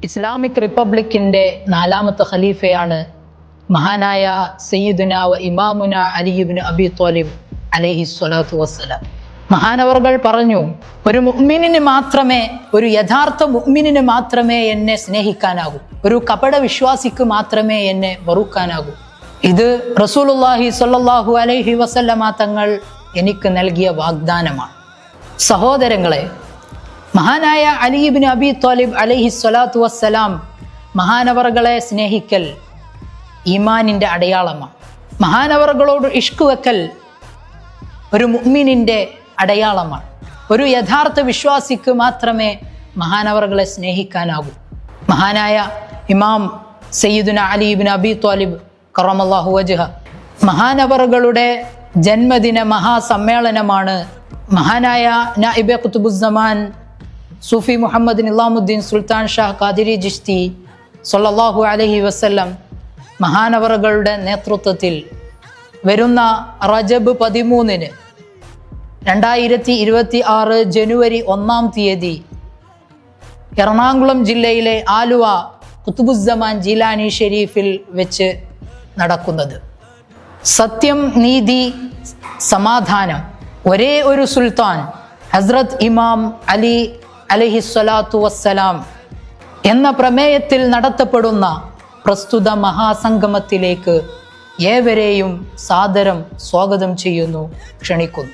Islamic റിപ്പബ്ലിക്കിൻ്റെ 4ാമത്തെ ഖലീഫയാണ് മഹാനായ സയ്യിദുന വ ഇമാമുന അലി ഇബ്നു അബി ത്വാലിബ് അലൈഹിസ്സലാത്തു വസ്സലാം. മഹാനവർകൾ പറഞ്ഞു, ഒരു മുഅ്മിനിന് മാത്രമേ, ഒരു യഥാർത്ഥ മുഅ്മിനിന് മാത്രമേ എന്നെ സ്നേഹിക്കാനാകൂ, ഒരു കപട വിശ്വാസിക്ക് മാത്രമേ എന്നെ വെറുക്കാനാകൂ. ഇത് റസൂലുള്ളാഹി സ്വല്ലല്ലാഹു അലൈഹി വസല്ലമ തങ്ങൾ എനിക്ക് നൽകിയ വാഗ്ദാനമാണ്. സഹോദരങ്ങളെ, മഹാനായ അലി ഇബ്നു അബി ത്വാലിബ് അലൈഹിസ്സലാത്തു വസ്സലാം മഹാനവർകളെ സ്നേഹിക്കൽ ഈമാനിൻ്റെ അടയാളമാണ്. മഹാനവർകളോട് ഇഷ്ക് വെക്കൽ ഒരു മുഅ്മിനിൻ്റെ അടയാളമാണ്. ഒരു യഥാർത്ഥ വിശ്വാസിക്ക് മാത്രമേ മഹാനവർകളെ സ്നേഹിക്കാനാകൂ. മഹാനായ ഇമാം സയ്യിദുന അലി ഇബ്നു അബി ത്വാലിബ് കറമല്ലാഹു വജ്ഹ മഹാനവറുകളുടെ ജന്മദിന മഹാസമ്മേളനമാണ് മഹാനായ നായിബെ ഖുതുബുസ്സമാൻ സൂഫി മുഹമ്മദ് നിലാമുദ്ദീൻ സുൽത്താൻ ഷാ ഖാദിരി ചിശ്തി സല്ലല്ലാഹു അലൈഹി വസല്ലം മഹാനവറുകളുടെ നേതൃത്വത്തിൽ വരുന്ന റജബ് 13 2026 ജനുവരി 1-ാം തീയതി എറണാകുളം ജില്ലയിലെ ആലുവ ഖുതുബുസ്സമാൻ ജീലാനി ഷെരീഫിൽ വെച്ച് നടക്കുന്നത്. സത്യം, നീതി, സമാധാനം, ഒരേ ഒരു സുൽത്താൻ ഹസ്രത്ത് ഇമാം അലി അലൈഹിസ്സലാത്തു വസ്സലാം എന്ന പ്രമേയത്തിൽ നടത്തപ്പെടുന്ന പ്രസ്തുത മഹാസംഗമത്തിലേക്ക് ഏവരെയും സാദരം സ്വാഗതം ചെയ്യുന്നു, ക്ഷണിക്കുന്നു.